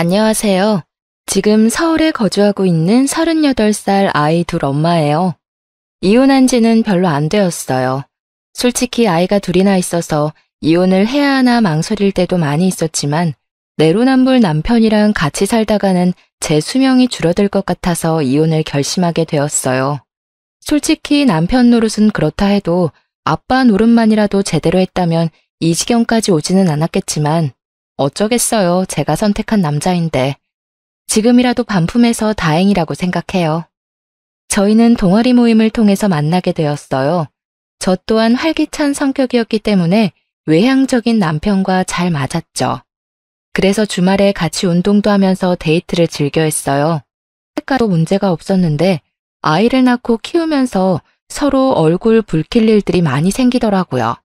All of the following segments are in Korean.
안녕하세요. 지금 서울에 거주하고 있는 38살 아이 둘 엄마예요. 이혼한 지는 별로 안 되었어요. 솔직히 아이가 둘이나 있어서 이혼을 해야 하나 망설일 때도 많이 있었지만 내로남불 남편이랑 같이 살다가는 제 수명이 줄어들 것 같아서 이혼을 결심하게 되었어요. 솔직히 남편 노릇은 그렇다 해도 아빠 노릇만이라도 제대로 했다면 이 지경까지 오지는 않았겠지만 어쩌겠어요. 제가 선택한 남자인데. 지금이라도 반품해서 다행이라고 생각해요. 저희는 동아리 모임을 통해서 만나게 되었어요. 저 또한 활기찬 성격이었기 때문에 외향적인 남편과 잘 맞았죠. 그래서 주말에 같이 운동도 하면서 데이트를 즐겨 했어요. 색깔도 문제가 없었는데 아이를 낳고 키우면서 서로 얼굴 붉힐 일들이 많이 생기더라고요.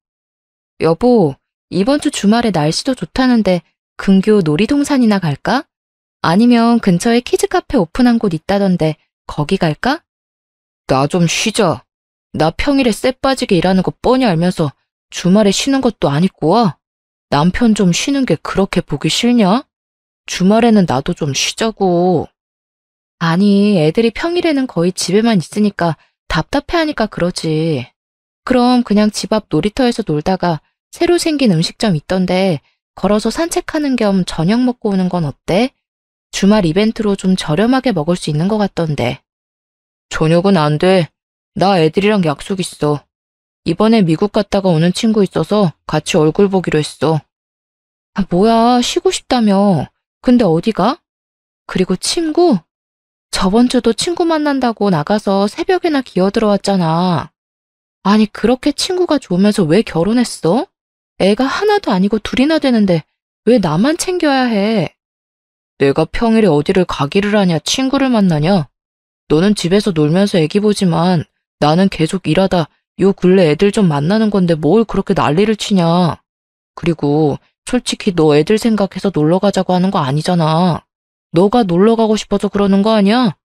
여보, 이번 주 주말에 날씨도 좋다는데 근교 놀이동산이나 갈까? 아니면 근처에 키즈카페 오픈한 곳 있다던데 거기 갈까? 나 좀 쉬자. 나 평일에 쎄 빠지게 일하는 거 뻔히 알면서 주말에 쉬는 것도 안 입고 와. 남편 좀 쉬는 게 그렇게 보기 싫냐? 주말에는 나도 좀 쉬자고. 아니, 애들이 평일에는 거의 집에만 있으니까 답답해하니까 그러지. 그럼 그냥 집 앞 놀이터에서 놀다가 새로 생긴 음식점 있던데 걸어서 산책하는 겸 저녁 먹고 오는 건 어때? 주말 이벤트로 좀 저렴하게 먹을 수 있는 것 같던데. 저녁은 안 돼. 나 애들이랑 약속 있어. 이번에 미국 갔다가 오는 친구 있어서 같이 얼굴 보기로 했어. 아, 뭐야, 쉬고 싶다며. 근데 어디 가? 그리고 친구? 저번 주도 친구 만난다고 나가서 새벽에나 기어 들어왔잖아. 아니, 그렇게 친구가 좋으면서 왜 결혼했어? 애가 하나도 아니고 둘이나 되는데 왜 나만 챙겨야 해? 내가 평일에 어디를 가기를 하냐, 친구를 만나냐? 너는 집에서 놀면서 애기 보지만 나는 계속 일하다 요 근래 애들 좀 만나는 건데 뭘 그렇게 난리를 치냐? 그리고 솔직히 너 애들 생각해서 놀러 가자고 하는 거 아니잖아. 너가 놀러 가고 싶어서 그러는 거 아니야?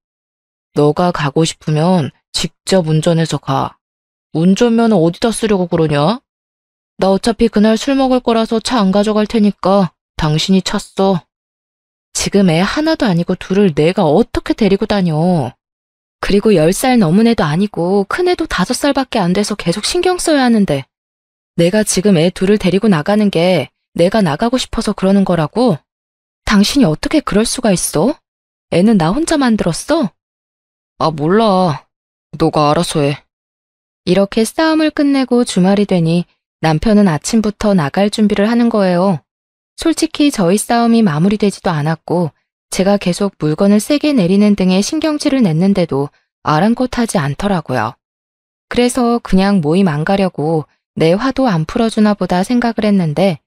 너가 가고 싶으면 직접 운전해서 가. 운전면허 어디다 쓰려고 그러냐? 나 어차피 그날 술 먹을 거라서 차 안 가져갈 테니까 당신이 차 써. 지금 애 하나도 아니고 둘을 내가 어떻게 데리고 다녀. 그리고 10살 넘은 애도 아니고 큰 애도 5살밖에 안 돼서 계속 신경 써야 하는데 내가 지금 애 둘을 데리고 나가는 게 내가 나가고 싶어서 그러는 거라고? 당신이 어떻게 그럴 수가 있어? 애는 나 혼자 만들었어? 아, 몰라. 너가 알아서 해. 이렇게 싸움을 끝내고 주말이 되니 남편은 아침부터 나갈 준비를 하는 거예요. 솔직히 저희 싸움이 마무리되지도 않았고 제가 계속 물건을 세게 내리는 등의 신경질을 냈는데도 아랑곳하지 않더라고요. 그래서 그냥 모임 안 가려고 내 화도 안 풀어주나 보다 생각을 했는데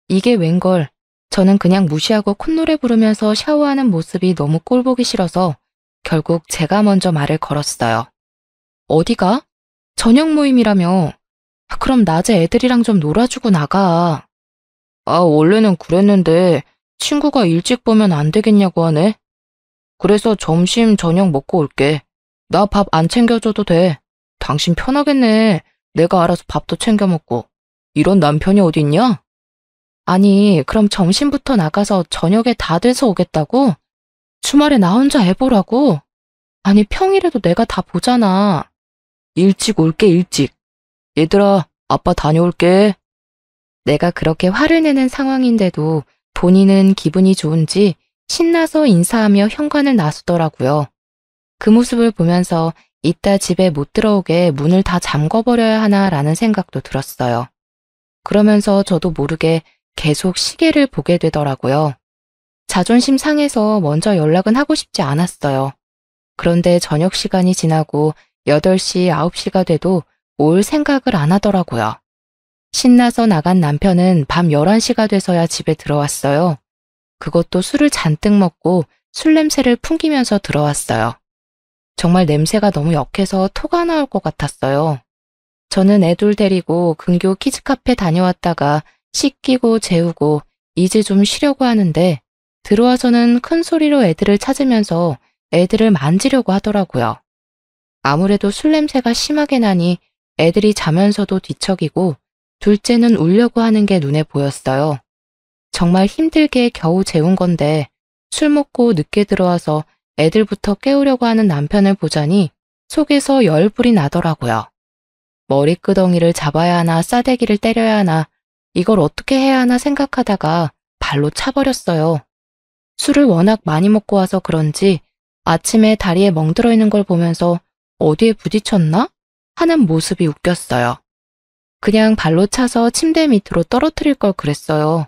이게 웬걸 저는 그냥 무시하고 콧노래 부르면서 샤워하는 모습이 너무 꼴보기 싫어서 결국 제가 먼저 말을 걸었어요. 어디가? 저녁 모임이라며. 그럼 낮에 애들이랑 좀 놀아주고 나가. 아, 원래는 그랬는데 친구가 일찍 보면 안 되겠냐고 하네. 그래서 점심, 저녁 먹고 올게. 나 밥 안 챙겨줘도 돼. 당신 편하겠네. 내가 알아서 밥도 챙겨 먹고. 이런 남편이 어딨냐? 아니, 그럼 점심부터 나가서 저녁에 다 돼서 오겠다고? 주말에 나 혼자 애 보라고? 아니, 평일에도 내가 다 보잖아. 일찍 올게, 일찍. 얘들아, 아빠 다녀올게. 내가 그렇게 화를 내는 상황인데도 본인은 기분이 좋은지 신나서 인사하며 현관을 나서더라고요. 그 모습을 보면서 이따 집에 못 들어오게 문을 다 잠궈버려야 하나라는 생각도 들었어요. 그러면서 저도 모르게 계속 시계를 보게 되더라고요. 자존심 상해서 먼저 연락은 하고 싶지 않았어요. 그런데 저녁 시간이 지나고 8시, 9시가 돼도 올 생각을 안 하더라고요. 신나서 나간 남편은 밤 11시가 돼서야 집에 들어왔어요. 그것도 술을 잔뜩 먹고 술 냄새를 풍기면서 들어왔어요. 정말 냄새가 너무 역해서 토가 나올 것 같았어요. 저는 애들 데리고 근교 키즈카페 다녀왔다가 씻기고 재우고 이제 좀 쉬려고 하는데 들어와서는 큰 소리로 애들을 찾으면서 애들을 만지려고 하더라고요. 아무래도 술 냄새가 심하게 나니 애들이 자면서도 뒤척이고 둘째는 울려고 하는 게 눈에 보였어요. 정말 힘들게 겨우 재운 건데 술 먹고 늦게 들어와서 애들부터 깨우려고 하는 남편을 보자니 속에서 열불이 나더라고요. 머리끄덩이를 잡아야 하나 싸대기를 때려야 하나 이걸 어떻게 해야 하나 생각하다가 발로 차버렸어요. 술을 워낙 많이 먹고 와서 그런지 아침에 다리에 멍들어 있는 걸 보면서 어디에 부딪혔나? 하는 모습이 웃겼어요. 그냥 발로 차서 침대 밑으로 떨어뜨릴 걸 그랬어요.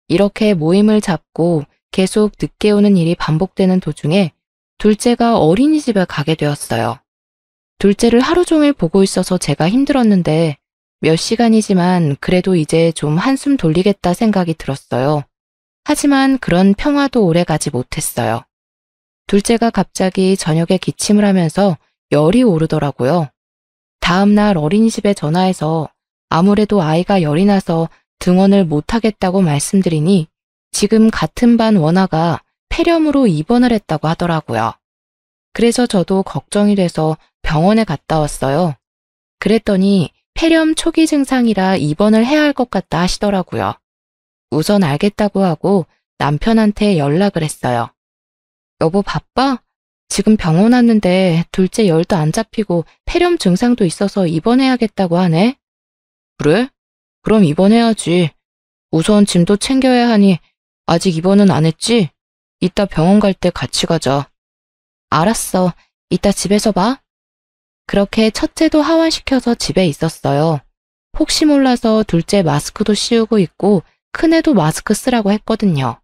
이렇게 모임을 잡고 계속 늦게 오는 일이 반복되는 도중에 둘째가 어린이집에 가게 되었어요. 둘째를 하루 종일 보고 있어서 제가 힘들었는데 몇 시간이지만 그래도 이제 좀 한숨 돌리겠다 생각이 들었어요. 하지만 그런 평화도 오래 가지 못했어요. 둘째가 갑자기 저녁에 기침을 하면서 열이 오르더라고요. 다음 날 어린이집에 전화해서 아무래도 아이가 열이 나서 등원을 못하겠다고 말씀드리니 지금 같은 반 원아가 폐렴으로 입원을 했다고 하더라고요. 그래서 저도 걱정이 돼서 병원에 갔다 왔어요. 그랬더니 폐렴 초기 증상이라 입원을 해야 할 것 같다 하시더라고요. 우선 알겠다고 하고 남편한테 연락을 했어요. 여보 바빠? 지금 병원 왔는데 둘째 열도 안 잡히고 폐렴 증상도 있어서 입원해야겠다고 하네. 그래? 그럼 입원해야지. 우선 짐도 챙겨야 하니 아직 입원은 안 했지? 이따 병원 갈 때 같이 가자. 알았어. 이따 집에서 봐. 그렇게 첫째도 하원시켜서 집에 있었어요. 혹시 몰라서 둘째 마스크도 씌우고 있고 큰애도 마스크 쓰라고 했거든요.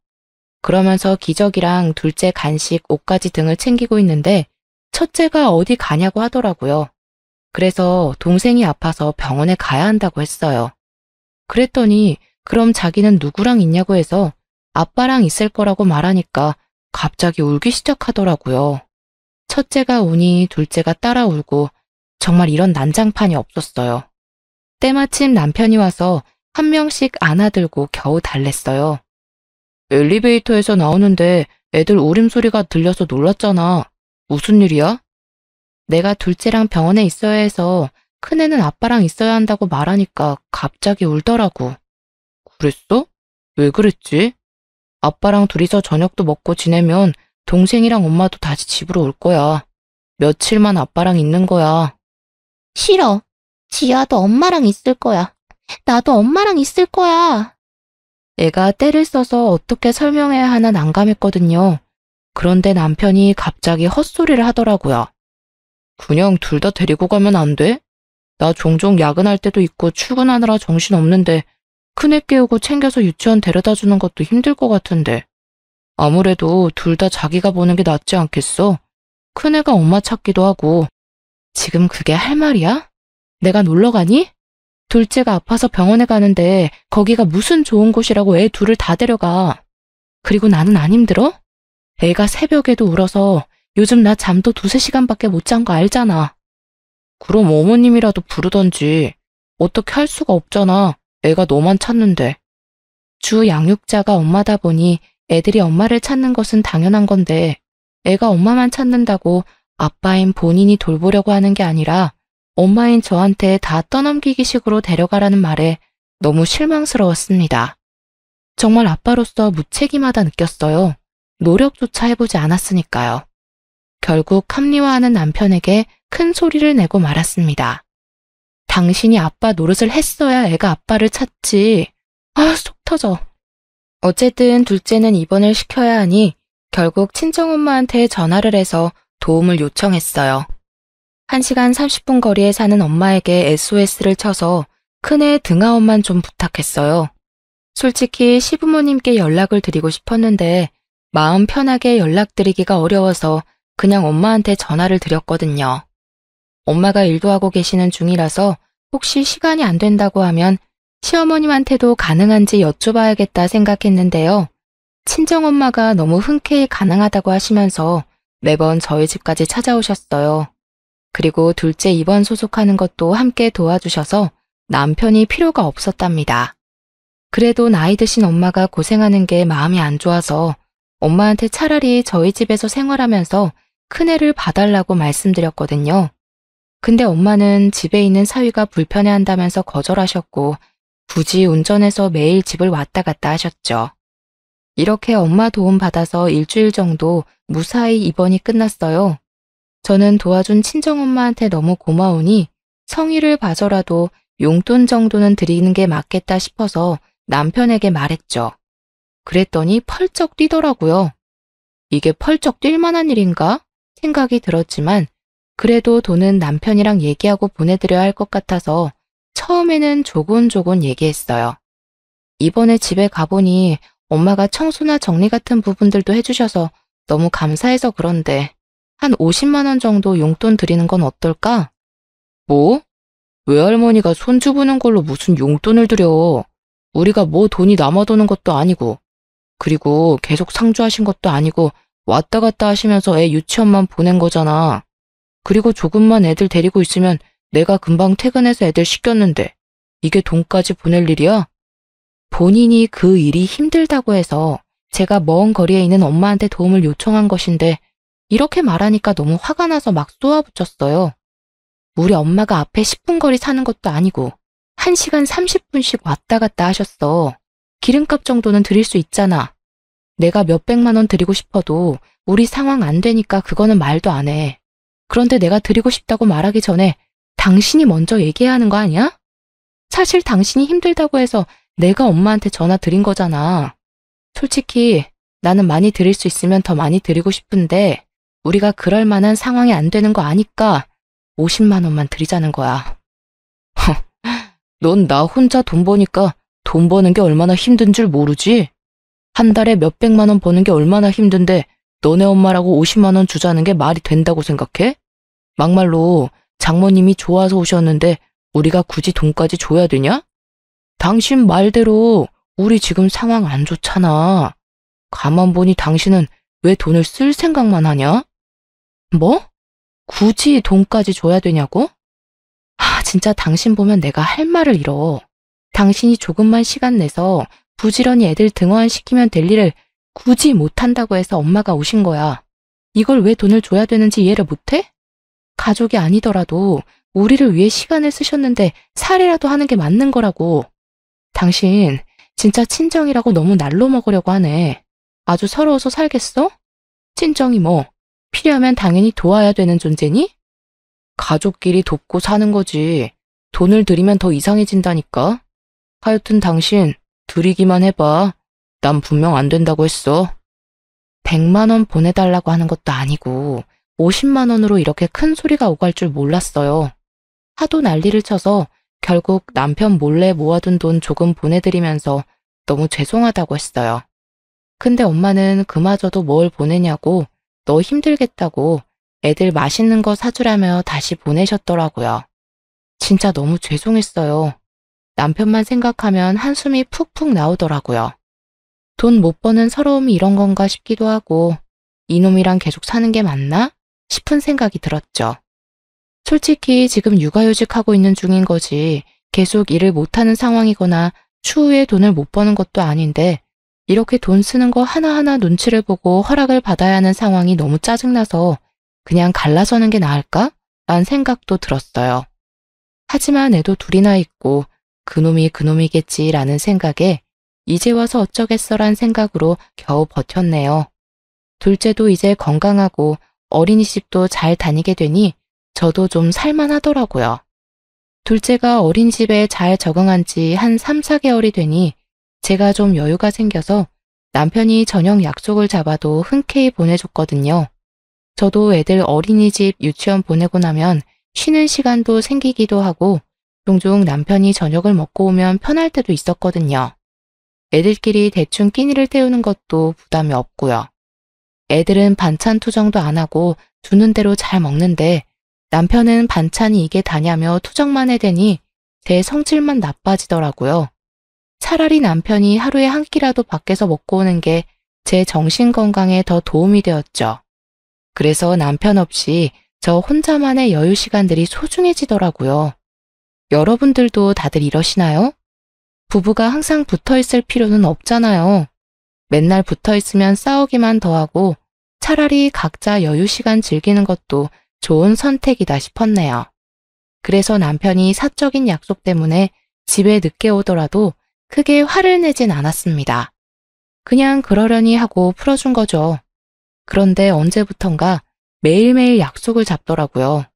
그러면서 기저귀랑 둘째 간식, 옷까지 등을 챙기고 있는데 첫째가 어디 가냐고 하더라고요. 그래서 동생이 아파서 병원에 가야 한다고 했어요. 그랬더니 그럼 자기는 누구랑 있냐고 해서 아빠랑 있을 거라고 말하니까 갑자기 울기 시작하더라고요. 첫째가 우니 둘째가 따라 울고 정말 이런 난장판이 없었어요. 때마침 남편이 와서 한 명씩 안아들고 겨우 달랬어요. 엘리베이터에서 나오는데 애들 울음소리가 들려서 놀랐잖아. 무슨 일이야? 내가 둘째랑 병원에 있어야 해서 큰애는 아빠랑 있어야 한다고 말하니까 갑자기 울더라고. 그랬어? 왜 그랬지? 아빠랑 둘이서 저녁도 먹고 지내면 동생이랑 엄마도 다시 집으로 올 거야. 며칠만 아빠랑 있는 거야. 싫어. 지아도 엄마랑 있을 거야. 나도 엄마랑 있을 거야. 애가 떼를 써서 어떻게 설명해야 하나 난감했거든요. 그런데 남편이 갑자기 헛소리를 하더라고요. 그냥 둘 다 데리고 가면 안 돼? 나 종종 야근할 때도 있고 출근하느라 정신없는데 큰애 깨우고 챙겨서 유치원 데려다 주는 것도 힘들 것 같은데. 아무래도 둘 다 자기가 보는 게 낫지 않겠어? 큰애가 엄마 찾기도 하고. 지금 그게 할 말이야? 내가 놀러 가니? 둘째가 아파서 병원에 가는데 거기가 무슨 좋은 곳이라고 애 둘을 다 데려가. 그리고 나는 안 힘들어? 애가 새벽에도 울어서 요즘 나 잠도 2~3시간밖에 못 잔 거 알잖아. 그럼 어머님이라도 부르던지. 어떻게 할 수가 없잖아. 애가 너만 찾는데. 주 양육자가 엄마다 보니 애들이 엄마를 찾는 것은 당연한 건데 애가 엄마만 찾는다고 아빠인 본인이 돌보려고 하는 게 아니라 엄마인 저한테 다 떠넘기기 식으로 데려가라는 말에 너무 실망스러웠습니다. 정말 아빠로서 무책임하다 느꼈어요. 노력조차 해보지 않았으니까요. 결국 합리화하는 남편에게 큰 소리를 내고 말았습니다. 당신이 아빠 노릇을 했어야 애가 아빠를 찾지. 아, 속 터져. 어쨌든 둘째는 입원을 시켜야 하니 결국 친정엄마한테 전화를 해서 도움을 요청했어요. 1시간 30분 거리에 사는 엄마에게 SOS를 쳐서 큰애 등하원만 좀 부탁했어요. 솔직히 시부모님께 연락을 드리고 싶었는데 마음 편하게 연락드리기가 어려워서 그냥 엄마한테 전화를 드렸거든요. 엄마가 일도 하고 계시는 중이라서 혹시 시간이 안 된다고 하면 시어머님한테도 가능한지 여쭤봐야겠다 생각했는데요. 친정엄마가 너무 흔쾌히 가능하다고 하시면서 매번 저희 집까지 찾아오셨어요. 그리고 둘째 입원 소속하는 것도 함께 도와주셔서 남편이 필요가 없었답니다. 그래도 나이 드신 엄마가 고생하는 게 마음이 안 좋아서 엄마한테 차라리 저희 집에서 생활하면서 큰애를 봐달라고 말씀드렸거든요. 근데 엄마는 집에 있는 사위가 불편해한다면서 거절하셨고 굳이 운전해서 매일 집을 왔다 갔다 하셨죠. 이렇게 엄마 도움 받아서 일주일 정도 무사히 입원이 끝났어요. 저는 도와준 친정엄마한테 너무 고마우니 성의를 봐서라도 용돈 정도는 드리는 게 맞겠다 싶어서 남편에게 말했죠. 그랬더니 펄쩍 뛰더라고요. 이게 펄쩍 뛸 만한 일인가? 생각이 들었지만 그래도 돈은 남편이랑 얘기하고 보내드려야 할 것 같아서 처음에는 조곤조곤 얘기했어요. 이번에 집에 가보니 엄마가 청소나 정리 같은 부분들도 해주셔서 너무 감사해서 그런데 한 50만 원 정도 용돈 드리는 건 어떨까? 뭐? 외할머니가 손주 보는 걸로 무슨 용돈을 드려. 우리가 뭐 돈이 남아도는 것도 아니고 그리고 계속 상주하신 것도 아니고 왔다 갔다 하시면서 애 유치원만 보낸 거잖아. 그리고 조금만 애들 데리고 있으면 내가 금방 퇴근해서 애들 씻겼는데 이게 돈까지 보낼 일이야? 본인이 그 일이 힘들다고 해서 제가 먼 거리에 있는 엄마한테 도움을 요청한 것인데 이렇게 말하니까 너무 화가 나서 막 쏘아붙였어요. 우리 엄마가 앞에 10분 거리 사는 것도 아니고 1시간 30분씩 왔다 갔다 하셨어. 기름값 정도는 드릴 수 있잖아. 내가 몇백만 원 드리고 싶어도 우리 상황 안 되니까 그거는 말도 안 해. 그런데 내가 드리고 싶다고 말하기 전에 당신이 먼저 얘기해야 하는 거 아니야? 사실 당신이 힘들다고 해서 내가 엄마한테 전화 드린 거잖아. 솔직히 나는 많이 드릴 수 있으면 더 많이 드리고 싶은데 우리가 그럴 만한 상황이 안 되는 거 아니까 50만 원만 드리자는 거야. 넌 나 혼자 돈 버니까 돈 버는 게 얼마나 힘든 줄 모르지? 한 달에 몇백만 원 버는 게 얼마나 힘든데 너네 엄마라고 50만 원 주자는 게 말이 된다고 생각해? 막말로 장모님이 좋아서 오셨는데 우리가 굳이 돈까지 줘야 되냐? 당신 말대로 우리 지금 상황 안 좋잖아. 가만 보니 당신은 왜 돈을 쓸 생각만 하냐? 뭐? 굳이 돈까지 줘야 되냐고? 진짜 당신 보면 내가 할 말을 잃어. 당신이 조금만 시간 내서 부지런히 애들 등하원시키면 될 일을 굳이 못한다고 해서 엄마가 오신 거야. 이걸 왜 돈을 줘야 되는지 이해를 못해? 가족이 아니더라도 우리를 위해 시간을 쓰셨는데 살이라도 하는 게 맞는 거라고. 당신 진짜 친정이라고 너무 날로 먹으려고 하네. 아주 서러워서 살겠어? 친정이 뭐 필요하면 당연히 도와야 되는 존재니? 가족끼리 돕고 사는 거지. 돈을 들이면 더 이상해진다니까. 하여튼 당신 드리기만 해봐. 난 분명 안 된다고 했어. 100만 원 보내달라고 하는 것도 아니고 50만 원으로 이렇게 큰 소리가 오갈 줄 몰랐어요. 하도 난리를 쳐서 결국 남편 몰래 모아둔 돈 조금 보내드리면서 너무 죄송하다고 했어요. 근데 엄마는 그마저도 뭘 보내냐고 너 힘들겠다고 애들 맛있는 거 사주라며 다시 보내셨더라고요. 진짜 너무 죄송했어요. 남편만 생각하면 한숨이 푹푹 나오더라고요. 돈 못 버는 서러움이 이런 건가 싶기도 하고 이놈이랑 계속 사는 게 맞나 싶은 생각이 들었죠. 솔직히 지금 육아휴직하고 있는 중인 거지 계속 일을 못하는 상황이거나 추후에 돈을 못 버는 것도 아닌데 이렇게 돈 쓰는 거 하나하나 눈치를 보고 허락을 받아야 하는 상황이 너무 짜증나서 그냥 갈라서는 게 나을까? 라는 생각도 들었어요. 하지만 애도 둘이나 있고 그놈이 그놈이겠지라는 생각에 이제 와서 어쩌겠어란 생각으로 겨우 버텼네요. 둘째도 이제 건강하고 어린이집도 잘 다니게 되니 저도 좀 살만하더라고요. 둘째가 어린이집에 잘 적응한 지 한 3, 4개월이 되니 제가 좀 여유가 생겨서 남편이 저녁 약속을 잡아도 흔쾌히 보내줬거든요. 저도 애들 어린이집, 유치원 보내고 나면 쉬는 시간도 생기기도 하고 종종 남편이 저녁을 먹고 오면 편할 때도 있었거든요. 애들끼리 대충 끼니를 때우는 것도 부담이 없고요. 애들은 반찬 투정도 안 하고 주는 대로 잘 먹는데 남편은 반찬이 이게 다냐며 투정만 해대니 제 성질만 나빠지더라고요. 차라리 남편이 하루에 한 끼라도 밖에서 먹고 오는 게 제 정신 건강에 더 도움이 되었죠. 그래서 남편 없이 저 혼자만의 여유 시간들이 소중해지더라고요. 여러분들도 다들 이러시나요? 부부가 항상 붙어 있을 필요는 없잖아요. 맨날 붙어 있으면 싸우기만 더하고 차라리 각자 여유 시간 즐기는 것도 좋은 선택이다 싶었네요. 그래서 남편이 사적인 약속 때문에 집에 늦게 오더라도 크게 화를 내진 않았습니다. 그냥 그러려니 하고 풀어준 거죠. 그런데 언제부턴가 매일매일 약속을 잡더라고요.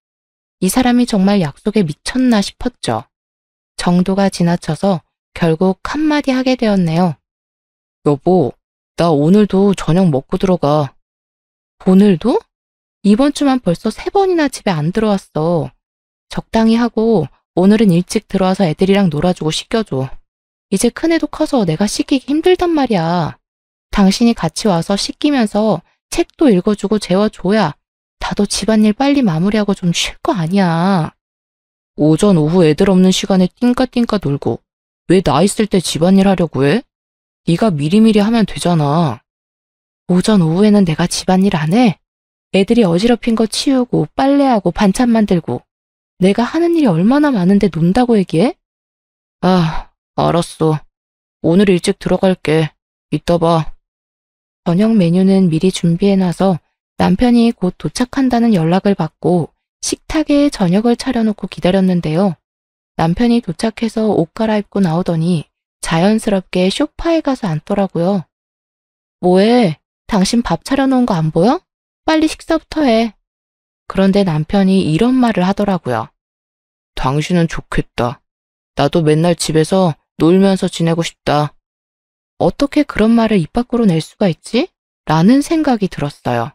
이 사람이 정말 약속에 미쳤나 싶었죠. 정도가 지나쳐서 결국 한마디 하게 되었네요. 여보, 나 오늘도 저녁 먹고 들어가. 오늘도? 이번 주만 벌써 3번이나 집에 안 들어왔어. 적당히 하고 오늘은 일찍 들어와서 애들이랑 놀아주고 씻겨줘. 이제 큰애도 커서 내가 씻기기 힘들단 말이야. 당신이 같이 와서 씻기면서 책도 읽어주고 재워줘야 나도 집안일 빨리 마무리하고 좀 쉴 거 아니야. 오전 오후 애들 없는 시간에 띵까띵까 놀고 왜 나 있을 때 집안일 하려고 해? 네가 미리미리 하면 되잖아. 오전 오후에는 내가 집안일 안 해? 애들이 어지럽힌 거 치우고 빨래하고 반찬 만들고 내가 하는 일이 얼마나 많은데 논다고 얘기해? 아, 알았어. 오늘 일찍 들어갈게. 이따 봐. 저녁 메뉴는 미리 준비해놔서 남편이 곧 도착한다는 연락을 받고 식탁에 저녁을 차려놓고 기다렸는데요. 남편이 도착해서 옷 갈아입고 나오더니 자연스럽게 소파에 가서 앉더라고요. 뭐해? 당신 밥 차려놓은 거 안 보여? 빨리 식사부터 해. 그런데 남편이 이런 말을 하더라고요. 당신은 좋겠다. 나도 맨날 집에서 놀면서 지내고 싶다. 어떻게 그런 말을 입 밖으로 낼 수가 있지? 라는 생각이 들었어요.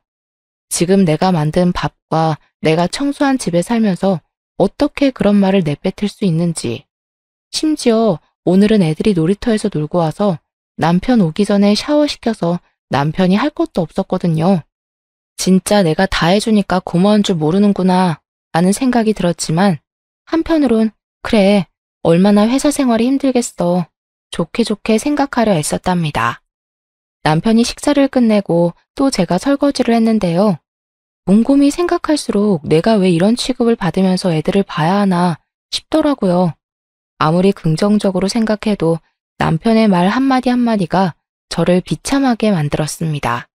지금 내가 만든 밥과 내가 청소한 집에 살면서 어떻게 그런 말을 내뱉을 수 있는지. 심지어 오늘은 애들이 놀이터에서 놀고 와서 남편 오기 전에 샤워시켜서 남편이 할 것도 없었거든요. 진짜 내가 다 해주니까 고마운 줄 모르는구나 라는 생각이 들었지만 한편으론 그래, 얼마나 회사 생활이 힘들겠어. 좋게 좋게 생각하려 애썼답니다. 남편이 식사를 끝내고 또 제가 설거지를 했는데요. 곰곰이 생각할수록 내가 왜 이런 취급을 받으면서 애들을 봐야 하나 싶더라고요. 아무리 긍정적으로 생각해도 남편의 말 한마디 한마디가 저를 비참하게 만들었습니다.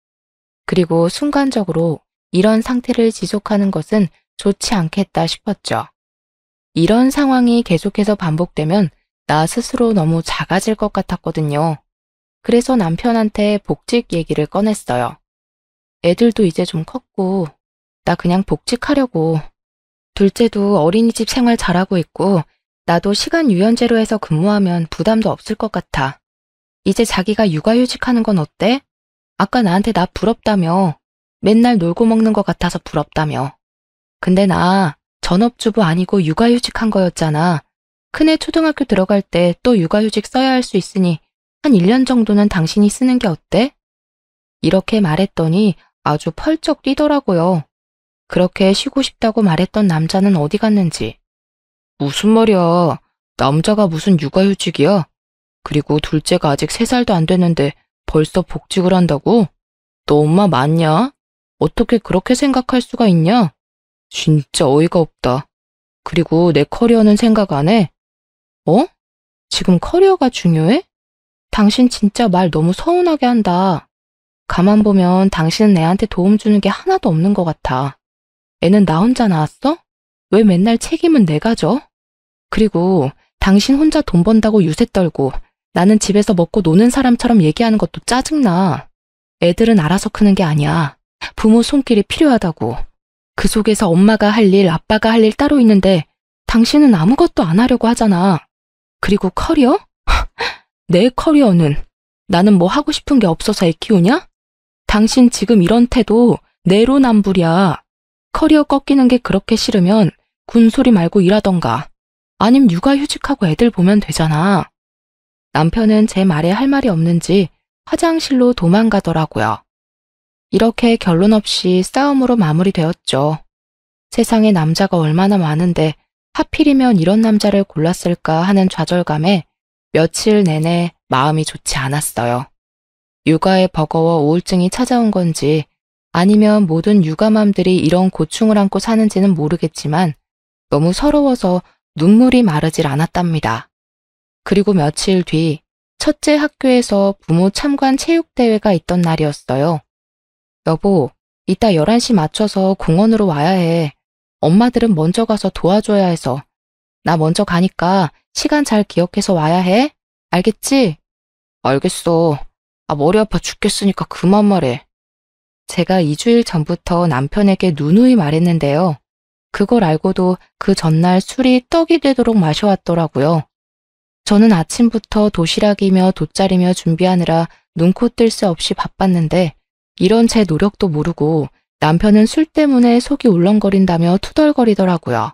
그리고 순간적으로 이런 상태를 지속하는 것은 좋지 않겠다 싶었죠. 이런 상황이 계속해서 반복되면 나 스스로 너무 작아질 것 같았거든요. 그래서 남편한테 복직 얘기를 꺼냈어요. 애들도 이제 좀 컸고 나 그냥 복직하려고. 둘째도 어린이집 생활 잘하고 있고 나도 시간 유연제로 해서 근무하면 부담도 없을 것 같아. 이제 자기가 육아휴직하는 건 어때? 아까 나한테 나 부럽다며. 맨날 놀고 먹는 것 같아서 부럽다며. 근데 나 전업주부 아니고 육아휴직한 거였잖아. 큰애 초등학교 들어갈 때 또 육아휴직 써야 할 수 있으니 한 1년 정도는 당신이 쓰는 게 어때? 이렇게 말했더니 아주 펄쩍 뛰더라고요. 그렇게 쉬고 싶다고 말했던 남자는 어디 갔는지. 무슨 말이야. 남자가 무슨 육아휴직이야? 그리고 둘째가 아직 3살도 안 됐는데 벌써 복직을 한다고? 너 엄마 맞냐? 어떻게 그렇게 생각할 수가 있냐? 진짜 어이가 없다. 그리고 내 커리어는 생각 안 해? 어? 지금 커리어가 중요해? 당신 진짜 말 너무 서운하게 한다. 가만 보면 당신은 애한테 도움 주는 게 하나도 없는 것 같아. 애는 나 혼자 낳았어? 왜 맨날 책임은 내가 져? 그리고 당신 혼자 돈 번다고 유세 떨고 나는 집에서 먹고 노는 사람처럼 얘기하는 것도 짜증나. 애들은 알아서 크는 게 아니야. 부모 손길이 필요하다고. 그 속에서 엄마가 할 일, 아빠가 할 일 따로 있는데 당신은 아무것도 안 하려고 하잖아. 그리고 커리어? 내 커리어는 나는 뭐 하고 싶은 게 없어서 애 키우냐? 당신 지금 이런 태도 내로남불이야. 커리어 꺾이는 게 그렇게 싫으면 군소리 말고 일하던가. 아님 육아휴직하고 애들 보면 되잖아. 남편은 제 말에 할 말이 없는지 화장실로 도망가더라고요. 이렇게 결론 없이 싸움으로 마무리되었죠. 세상에 남자가 얼마나 많은데 하필이면 이런 남자를 골랐을까 하는 좌절감에 며칠 내내 마음이 좋지 않았어요. 육아에 버거워 우울증이 찾아온 건지 아니면 모든 육아맘들이 이런 고충을 안고 사는지는 모르겠지만 너무 서러워서 눈물이 마르질 않았답니다. 그리고 며칠 뒤 첫째 학교에서 부모 참관 체육대회가 있던 날이었어요. 여보, 이따 11시 맞춰서 공원으로 와야 해. 엄마들은 먼저 가서 도와줘야 해서. 나 먼저 가니까 시간 잘 기억해서 와야 해. 알겠지? 알겠어. 머리 아파 죽겠으니까 그만 말해. 제가 2주일 전부터 남편에게 누누이 말했는데요. 그걸 알고도 그 전날 술이 떡이 되도록 마셔왔더라고요. 저는 아침부터 도시락이며 돗자리며 준비하느라 눈코 뜰 새 없이 바빴는데 이런 제 노력도 모르고 남편은 술 때문에 속이 울렁거린다며 투덜거리더라고요.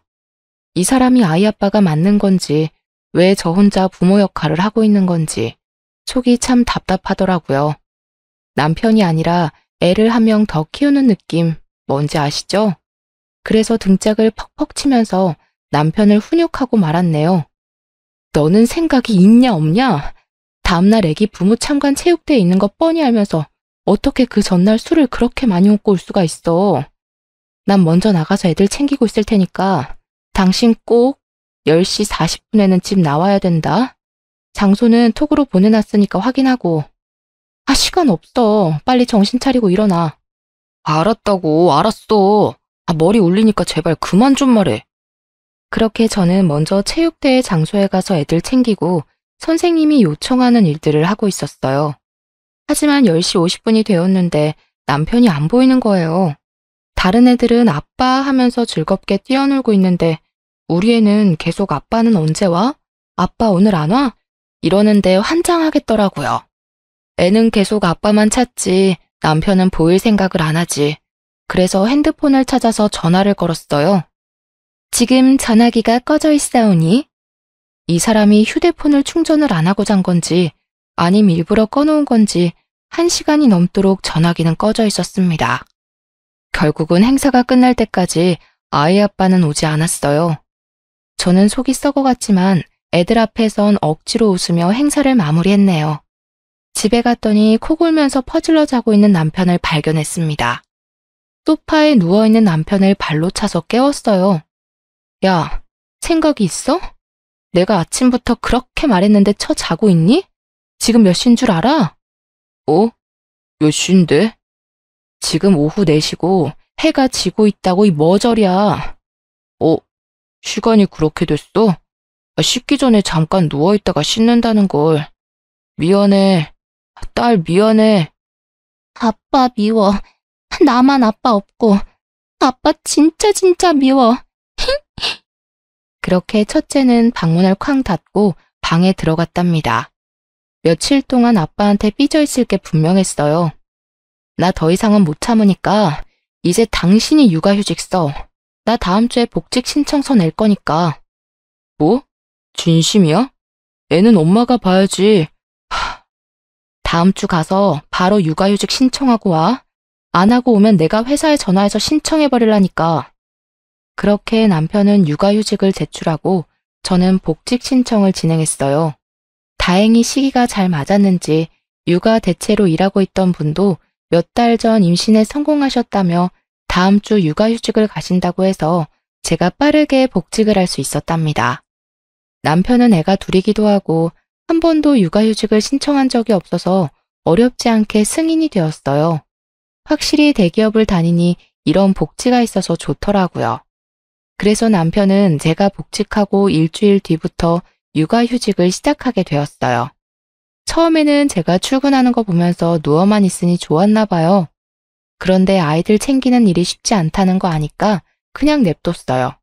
이 사람이 아이 아빠가 맞는 건지 왜 저 혼자 부모 역할을 하고 있는 건지 속이 참 답답하더라고요. 남편이 아니라 애를 한 명 더 키우는 느낌 뭔지 아시죠? 그래서 등짝을 퍽퍽 치면서 남편을 훈육하고 말았네요. 너는 생각이 있냐 없냐? 다음날 애기 부모 참관 체육대회 있는 거 뻔히 알면서 어떻게 그 전날 술을 그렇게 많이 먹고 올 수가 있어? 난 먼저 나가서 애들 챙기고 있을 테니까 당신 꼭 10시 40분에는 집 나와야 된다. 장소는 톡으로 보내놨으니까 확인하고. 시간 없어. 빨리 정신 차리고 일어나. 알았다고, 알았어. 머리 울리니까 제발 그만 좀 말해. 그렇게 저는 먼저 체육대회 장소에 가서 애들 챙기고 선생님이 요청하는 일들을 하고 있었어요. 하지만 10시 50분이 되었는데 남편이 안 보이는 거예요. 다른 애들은 아빠 하면서 즐겁게 뛰어놀고 있는데 우리 애는 계속 아빠는 언제 와? 아빠 오늘 안 와? 이러는데 환장하겠더라고요. 애는 계속 아빠만 찾지 남편은 보일 생각을 안 하지. 그래서 핸드폰을 찾아서 전화를 걸었어요. 지금 전화기가 꺼져 있사오니? 이 사람이 휴대폰을 충전을 안 하고 잔 건지 아님 일부러 꺼놓은 건지 1시간이 넘도록 전화기는 꺼져 있었습니다. 결국은 행사가 끝날 때까지 아이 아빠는 오지 않았어요. 저는 속이 썩어갔지만 애들 앞에선 억지로 웃으며 행사를 마무리했네요. 집에 갔더니 코 골면서 퍼질러 자고 있는 남편을 발견했습니다. 소파에 누워있는 남편을 발로 차서 깨웠어요. 야, 생각이 있어? 내가 아침부터 그렇게 말했는데 쳐 자고 있니? 지금 몇 시인 줄 알아? 몇 시인데? 지금 오후 4시고 해가 지고 있다고 이 머저리야. 시간이 그렇게 됐어? 씻기 전에 잠깐 누워있다가 씻는다는 걸. 미안해. 딸 미안해. 아빠 미워. 나만 아빠 없고. 아빠 진짜 미워. 그렇게 첫째는 방문을 쾅 닫고 방에 들어갔답니다. 며칠 동안 아빠한테 삐져 있을 게 분명했어요. 나 더 이상은 못 참으니까 이제 당신이 육아휴직 써. 나 다음 주에 복직 신청서 낼 거니까. 뭐? 진심이야? 애는 엄마가 봐야지. 다음 주 가서 바로 육아휴직 신청하고 와. 안 하고 오면 내가 회사에 전화해서 신청해버리라니까. 그렇게 남편은 육아휴직을 제출하고 저는 복직 신청을 진행했어요. 다행히 시기가 잘 맞았는지 육아 대체로 일하고 있던 분도 몇 달 전 임신에 성공하셨다며 다음 주 육아휴직을 가신다고 해서 제가 빠르게 복직을 할 수 있었답니다. 남편은 애가 둘이기도 하고 한 번도 육아휴직을 신청한 적이 없어서 어렵지 않게 승인이 되었어요. 확실히 대기업을 다니니 이런 복지가 있어서 좋더라고요. 그래서 남편은 제가 복직하고 일주일 뒤부터 육아휴직을 시작하게 되었어요. 처음에는 제가 출근하는 거 보면서 누워만 있으니 좋았나 봐요. 그런데 아이들 챙기는 일이 쉽지 않다는 거 아니까 그냥 냅뒀어요.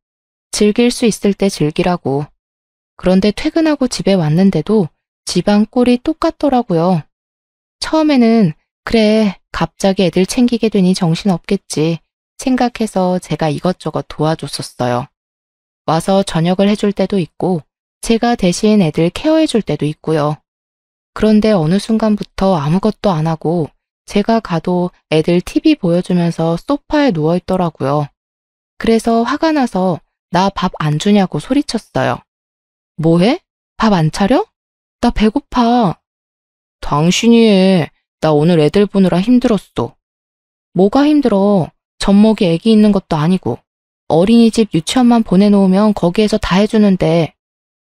즐길 수 있을 때 즐기라고. 그런데 퇴근하고 집에 왔는데도 집안 꼴이 똑같더라고요. 처음에는 그래, 갑자기 애들 챙기게 되니 정신없겠지 생각해서 제가 이것저것 도와줬었어요. 와서 저녁을 해줄 때도 있고 제가 대신 애들 케어해줄 때도 있고요. 그런데 어느 순간부터 아무것도 안 하고 제가 가도 애들 TV 보여주면서 소파에 누워있더라고요. 그래서 화가 나서 나 밥 안 주냐고 소리쳤어요. 뭐해? 밥 안 차려? 나 배고파. 당신이 해. 나 오늘 애들 보느라 힘들었어. 뭐가 힘들어? 젖먹이 애기 있는 것도 아니고 어린이집 유치원만 보내놓으면 거기에서 다 해주는데.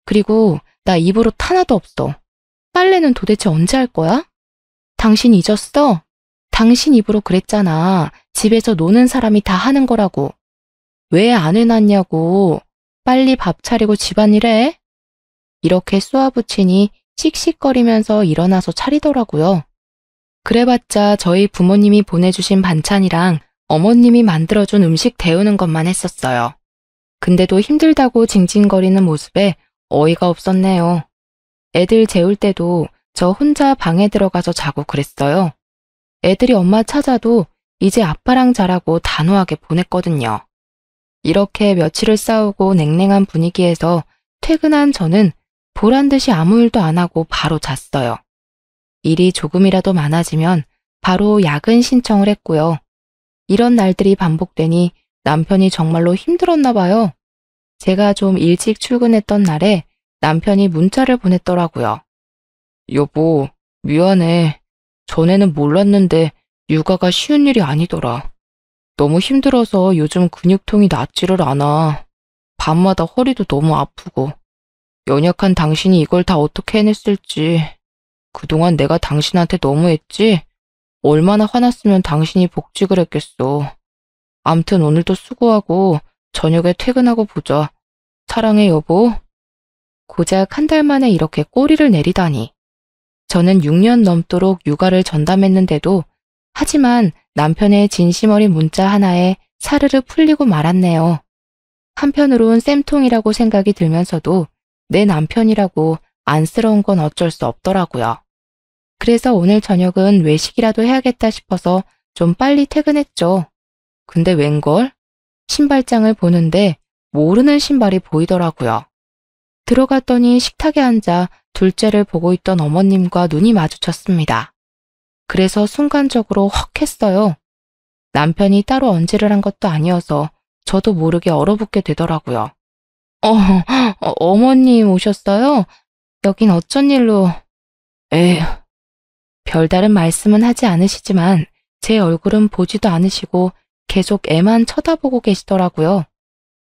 그리고 나 입으로 하나도 없어. 빨래는 도대체 언제 할 거야? 당신 잊었어? 당신 입으로 그랬잖아. 집에서 노는 사람이 다 하는 거라고. 왜 안 해놨냐고. 빨리 밥 차리고 집안일 해. 이렇게 쏘아붙이니 씩씩거리면서 일어나서 차리더라고요. 그래봤자 저희 부모님이 보내주신 반찬이랑 어머님이 만들어준 음식 데우는 것만 했었어요. 근데도 힘들다고 징징거리는 모습에 어이가 없었네요. 애들 재울 때도 저 혼자 방에 들어가서 자고 그랬어요. 애들이 엄마 찾아도 이제 아빠랑 자라고 단호하게 보냈거든요. 이렇게 며칠을 싸우고 냉랭한 분위기에서 퇴근한 저는 보란 듯이 아무 일도 안 하고 바로 잤어요. 일이 조금이라도 많아지면 바로 야근 신청을 했고요. 이런 날들이 반복되니 남편이 정말로 힘들었나 봐요. 제가 좀 일찍 출근했던 날에 남편이 문자를 보냈더라고요. 여보, 미안해. 전에는 몰랐는데 육아가 쉬운 일이 아니더라. 너무 힘들어서 요즘 근육통이 낫지를 않아. 밤마다 허리도 너무 아프고. 연약한 당신이 이걸 다 어떻게 해냈을지. 그동안 내가 당신한테 너무했지? 얼마나 화났으면 당신이 복직을 했겠어. 암튼 오늘도 수고하고 저녁에 퇴근하고 보자. 사랑해, 여보. 고작 한 달 만에 이렇게 꼬리를 내리다니. 저는 6년 넘도록 육아를 전담했는데도 하지만 남편의 진심 어린 문자 하나에 사르르 풀리고 말았네요. 한편으론 쌤통이라고 생각이 들면서도 내 남편이라고 안쓰러운 건 어쩔 수 없더라고요. 그래서 오늘 저녁은 외식이라도 해야겠다 싶어서 좀 빨리 퇴근했죠. 근데 웬걸? 신발장을 보는데 모르는 신발이 보이더라고요. 들어갔더니 식탁에 앉아 둘째를 보고 있던 어머님과 눈이 마주쳤습니다. 그래서 순간적으로 헉 했어요. 남편이 따로 언질을 한 것도 아니어서 저도 모르게 얼어붙게 되더라고요. 어머님 오셨어요? 여긴 어쩐 일로... 에휴. 별다른 말씀은 하지 않으시지만 제 얼굴은 보지도 않으시고 계속 애만 쳐다보고 계시더라고요.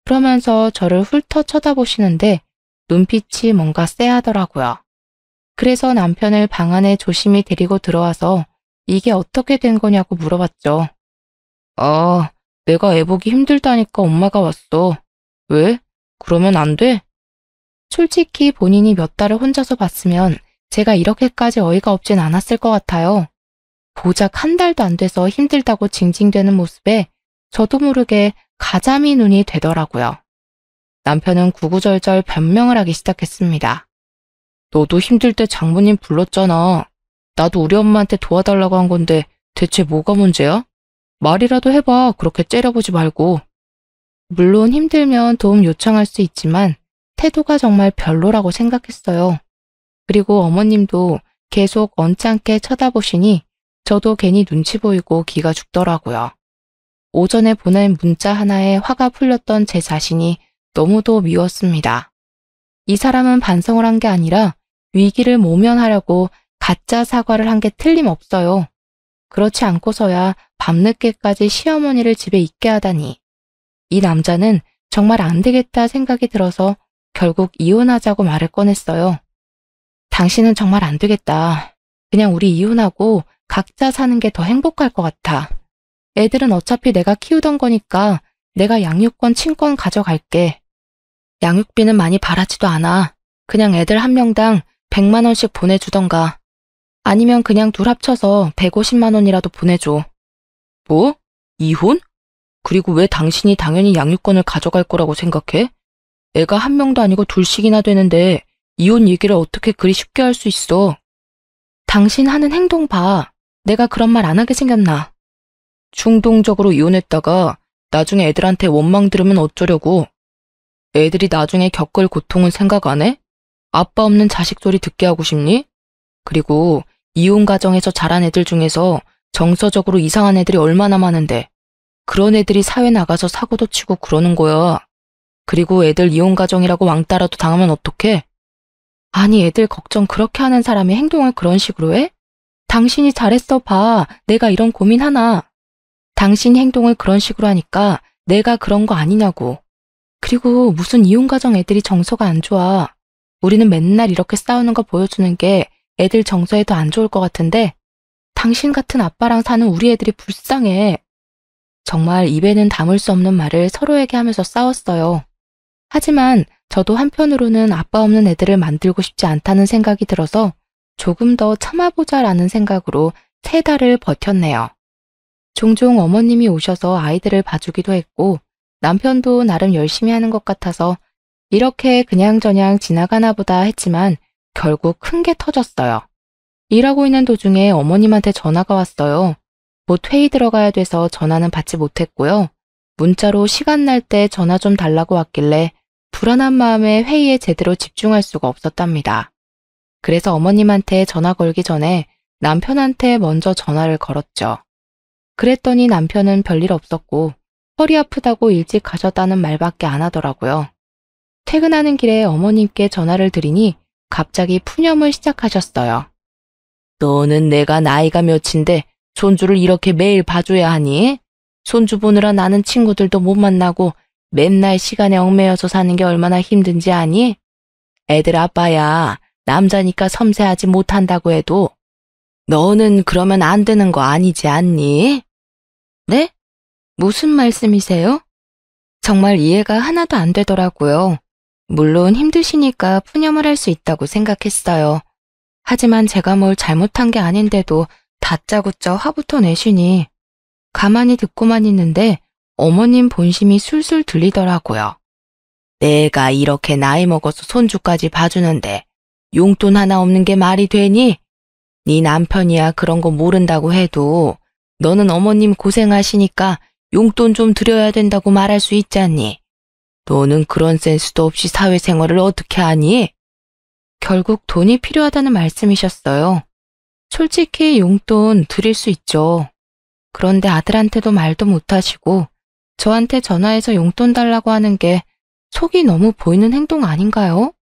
그러면서 저를 훑어 쳐다보시는데 눈빛이 뭔가 쎄하더라고요. 그래서 남편을 방 안에 조심히 데리고 들어와서 이게 어떻게 된 거냐고 물어봤죠. 내가 애 보기 힘들다니까 엄마가 왔어. 왜? 그러면 안 돼? 솔직히 본인이 몇 달을 혼자서 봤으면 제가 이렇게까지 어이가 없진 않았을 것 같아요. 고작 한 달도 안 돼서 힘들다고 징징대는 모습에 저도 모르게 가자미 눈이 되더라고요. 남편은 구구절절 변명을 하기 시작했습니다. 너도 힘들 때 장모님 불렀잖아. 나도 우리 엄마한테 도와달라고 한 건데 대체 뭐가 문제야? 말이라도 해봐. 그렇게 째려보지 말고. 물론 힘들면 도움 요청할 수 있지만 태도가 정말 별로라고 생각했어요. 그리고 어머님도 계속 언짢게 쳐다보시니 저도 괜히 눈치 보이고 기가 죽더라고요. 오전에 보낸 문자 하나에 화가 풀렸던 제 자신이 너무도 미웠습니다. 이 사람은 반성을 한 게 아니라 위기를 모면하려고 가짜 사과를 한 게 틀림없어요. 그렇지 않고서야 밤늦게까지 시어머니를 집에 있게 하다니. 이 남자는 정말 안 되겠다 생각이 들어서 결국 이혼하자고 말을 꺼냈어요. 당신은 정말 안 되겠다. 그냥 우리 이혼하고 각자 사는 게 더 행복할 것 같아. 애들은 어차피 내가 키우던 거니까 내가 양육권 친권 가져갈게. 양육비는 많이 바라지도 않아. 그냥 애들 한 명당 100만 원씩 보내주던가. 아니면 그냥 둘 합쳐서 150만 원이라도 보내줘. 뭐? 이혼? 그리고 왜 당신이 당연히 양육권을 가져갈 거라고 생각해? 애가 한 명도 아니고 둘씩이나 되는데 이혼 얘기를 어떻게 그리 쉽게 할 수 있어? 당신 하는 행동 봐. 내가 그런 말 안 하게 생겼나? 충동적으로 이혼했다가 나중에 애들한테 원망 들으면 어쩌려고? 애들이 나중에 겪을 고통은 생각 안 해? 아빠 없는 자식 소리 듣게 하고 싶니? 그리고 이혼 가정에서 자란 애들 중에서 정서적으로 이상한 애들이 얼마나 많은데 그런 애들이 사회 나가서 사고도 치고 그러는 거야. 그리고 애들 이혼 가정이라고 왕따라도 당하면 어떡해? 아니 애들 걱정 그렇게 하는 사람이 행동을 그런 식으로 해? 당신이 잘했어 봐. 내가 이런 고민하나. 당신이 행동을 그런 식으로 하니까 내가 그런 거 아니냐고. 그리고 무슨 이혼 가정 애들이 정서가 안 좋아. 우리는 맨날 이렇게 싸우는 거 보여주는 게 애들 정서에 더 안 좋을 것 같은데 당신 같은 아빠랑 사는 우리 애들이 불쌍해. 정말 입에는 담을 수 없는 말을 서로에게 하면서 싸웠어요. 하지만 저도 한편으로는 아빠 없는 애들을 만들고 싶지 않다는 생각이 들어서 조금 더 참아보자라는 생각으로 3달을 버텼네요. 종종 어머님이 오셔서 아이들을 봐주기도 했고 남편도 나름 열심히 하는 것 같아서 이렇게 그냥저냥 지나가나 보다 했지만 결국 큰 게 터졌어요. 일하고 있는 도중에 어머님한테 전화가 왔어요. 곧 회의 들어가야 돼서 전화는 받지 못했고요. 문자로 시간 날 때 전화 좀 달라고 왔길래 불안한 마음에 회의에 제대로 집중할 수가 없었답니다. 그래서 어머님한테 전화 걸기 전에 남편한테 먼저 전화를 걸었죠. 그랬더니 남편은 별일 없었고 허리 아프다고 일찍 가셨다는 말밖에 안 하더라고요. 퇴근하는 길에 어머님께 전화를 드리니 갑자기 푸념을 시작하셨어요. 너는 내가 나이가 몇인데 손주를 이렇게 매일 봐줘야 하니? 손주 보느라 나는 친구들도 못 만나고 맨날 시간에 얽매여서 사는 게 얼마나 힘든지 아니? 애들 아빠야, 남자니까 섬세하지 못한다고 해도 너는 그러면 안 되는 거 아니지 않니? 네? 무슨 말씀이세요? 정말 이해가 하나도 안 되더라고요. 물론 힘드시니까 푸념을 할 수 있다고 생각했어요. 하지만 제가 뭘 잘못한 게 아닌데도 다짜고짜 화부터 내시니 가만히 듣고만 있는데 어머님 본심이 술술 들리더라고요. 내가 이렇게 나이 먹어서 손주까지 봐주는데 용돈 하나 없는 게 말이 되니? 네 남편이야 그런 거 모른다고 해도 너는 어머님 고생하시니까 용돈 좀 드려야 된다고 말할 수 있지 않니? 너는 그런 센스도 없이 사회생활을 어떻게 하니? 결국 돈이 필요하다는 말씀이셨어요. 솔직히 용돈 드릴 수 있죠. 그런데 아들한테도 말도 못하시고 저한테 전화해서 용돈 달라고 하는 게 속이 너무 보이는 행동 아닌가요?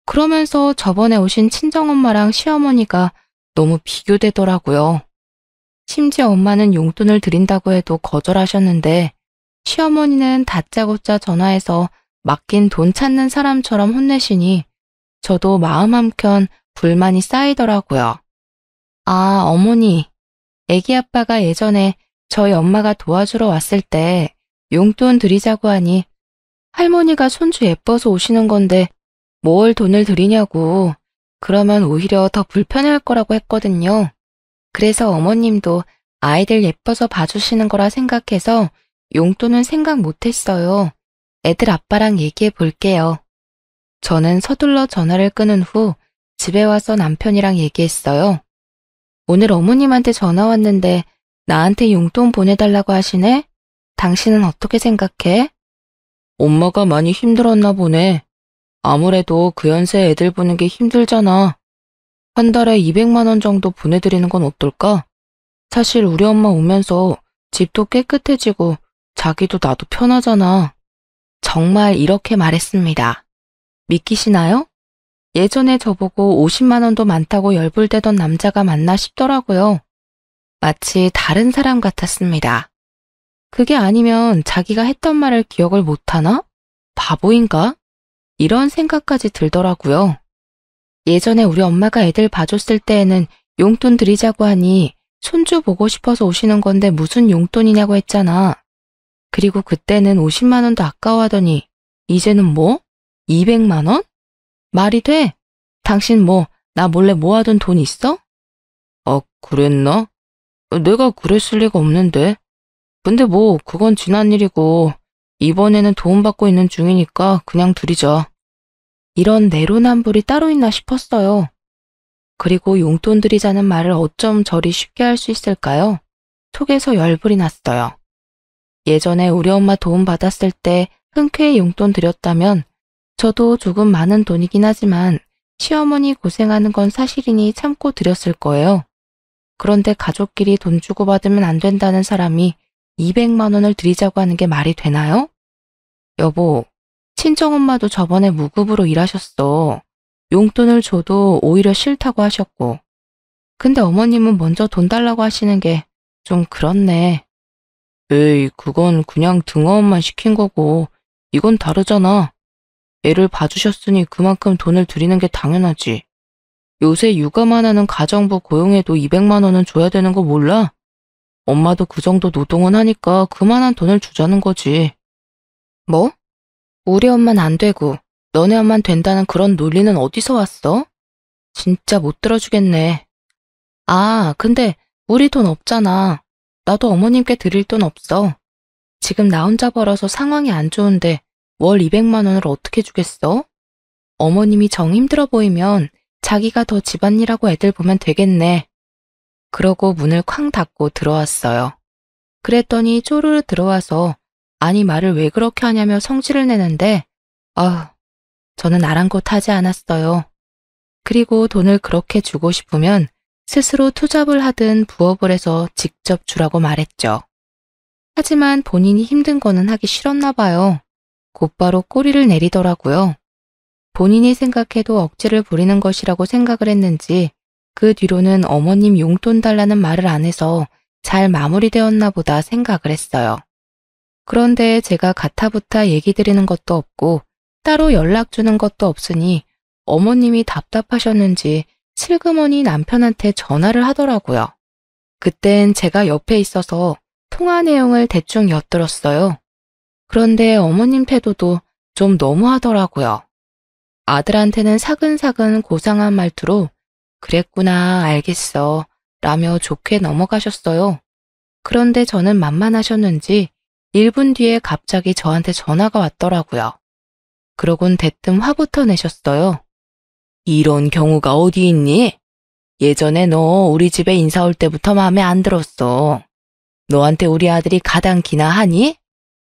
그러면서 저번에 오신 친정엄마랑 시어머니가 너무 비교되더라고요. 심지어 엄마는 용돈을 드린다고 해도 거절하셨는데 시어머니는 다짜고짜 전화해서 맡긴 돈 찾는 사람처럼 혼내시니 저도 마음 한켠 불만이 쌓이더라고요. 아, 어머니. 애기 아빠가 예전에 저희 엄마가 도와주러 왔을 때 용돈 드리자고 하니 할머니가 손주 예뻐서 오시는 건데 뭘 돈을 드리냐고 그러면 오히려 더 불편해할 거라고 했거든요. 그래서 어머님도 아이들 예뻐서 봐주시는 거라 생각해서 용돈은 생각 못했어요. 애들 아빠랑 얘기해 볼게요. 저는 서둘러 전화를 끊은 후 집에 와서 남편이랑 얘기했어요. 오늘 어머님한테 전화 왔는데 나한테 용돈 보내달라고 하시네? 당신은 어떻게 생각해? 엄마가 많이 힘들었나 보네. 아무래도 그 연세 애들 보는 게 힘들잖아. 한 달에 200만 원 정도 보내드리는 건 어떨까? 사실 우리 엄마 오면서 집도 깨끗해지고 자기도 나도 편하잖아. 정말 이렇게 말했습니다. 믿기시나요? 예전에 저보고 50만 원도 많다고 열불대던 남자가 맞나 싶더라고요. 마치 다른 사람 같았습니다. 그게 아니면 자기가 했던 말을 기억을 못하나? 바보인가? 이런 생각까지 들더라고요. 예전에 우리 엄마가 애들 봐줬을 때에는 용돈 드리자고 하니 손주 보고 싶어서 오시는 건데 무슨 용돈이냐고 했잖아. 그리고 그때는 50만 원도 아까워하더니 이제는 뭐? 200만 원? 말이 돼? 당신 뭐 나 몰래 모아둔 돈 있어? 그랬나? 내가 그랬을 리가 없는데. 근데 뭐 그건 지난 일이고 이번에는 도움받고 있는 중이니까 그냥 드리자. 이런 내로남불이 따로 있나 싶었어요. 그리고 용돈 드리자는 말을 어쩜 저리 쉽게 할 수 있을까요? 속에서 열불이 났어요. 예전에 우리 엄마 도움 받았을 때 흔쾌히 용돈 드렸다면 저도 조금 많은 돈이긴 하지만 시어머니 고생하는 건 사실이니 참고 드렸을 거예요. 그런데 가족끼리 돈 주고받으면 안 된다는 사람이 200만 원을 드리자고 하는 게 말이 되나요? 여보, 친정엄마도 저번에 무급으로 일하셨어. 용돈을 줘도 오히려 싫다고 하셨고. 근데 어머님은 먼저 돈 달라고 하시는 게 좀 그렇네. 에이, 그건 그냥 등어업만 시킨 거고 이건 다르잖아. 애를 봐주셨으니 그만큼 돈을 드리는 게 당연하지. 요새 육아만 하는 가정부 고용해도 200만 원은 줘야 되는 거 몰라? 엄마도 그 정도 노동은 하니까 그만한 돈을 주자는 거지. 뭐? 우리 엄만 안 되고 너네 엄만 된다는 그런 논리는 어디서 왔어? 진짜 못 들어주겠네. 아, 근데 우리 돈 없잖아. 나도 어머님께 드릴 돈 없어. 지금 나 혼자 벌어서 상황이 안 좋은데 월 200만 원을 어떻게 주겠어? 어머님이 정 힘들어 보이면 자기가 더 집안일하고 애들 보면 되겠네. 그러고 문을 쾅 닫고 들어왔어요. 그랬더니 쪼르르 들어와서 아니 말을 왜 그렇게 하냐며 성질을 내는데 저는 아랑곳하지 않았어요. 그리고 돈을 그렇게 주고 싶으면 스스로 투잡을 하든 부업을 해서 직접 주라고 말했죠. 하지만 본인이 힘든 거는 하기 싫었나 봐요. 곧바로 꼬리를 내리더라고요. 본인이 생각해도 억지를 부리는 것이라고 생각을 했는지 그 뒤로는 어머님 용돈 달라는 말을 안 해서 잘 마무리되었나 보다 생각을 했어요. 그런데 제가 가타부타 얘기 드리는 것도 없고 따로 연락 주는 것도 없으니 어머님이 답답하셨는지 슬그머니 남편한테 전화를 하더라고요. 그땐 제가 옆에 있어서 통화 내용을 대충 엿들었어요. 그런데 어머님 태도도 좀 너무하더라고요. 아들한테는 사근사근 고상한 말투로 그랬구나, 알겠어 라며 좋게 넘어가셨어요. 그런데 저는 만만하셨는지 1분 뒤에 갑자기 저한테 전화가 왔더라고요. 그러곤 대뜸 화부터 내셨어요. 이런 경우가 어디 있니? 예전에 너 우리 집에 인사 올 때부터 마음에 안 들었어. 너한테 우리 아들이 가당키나 하니?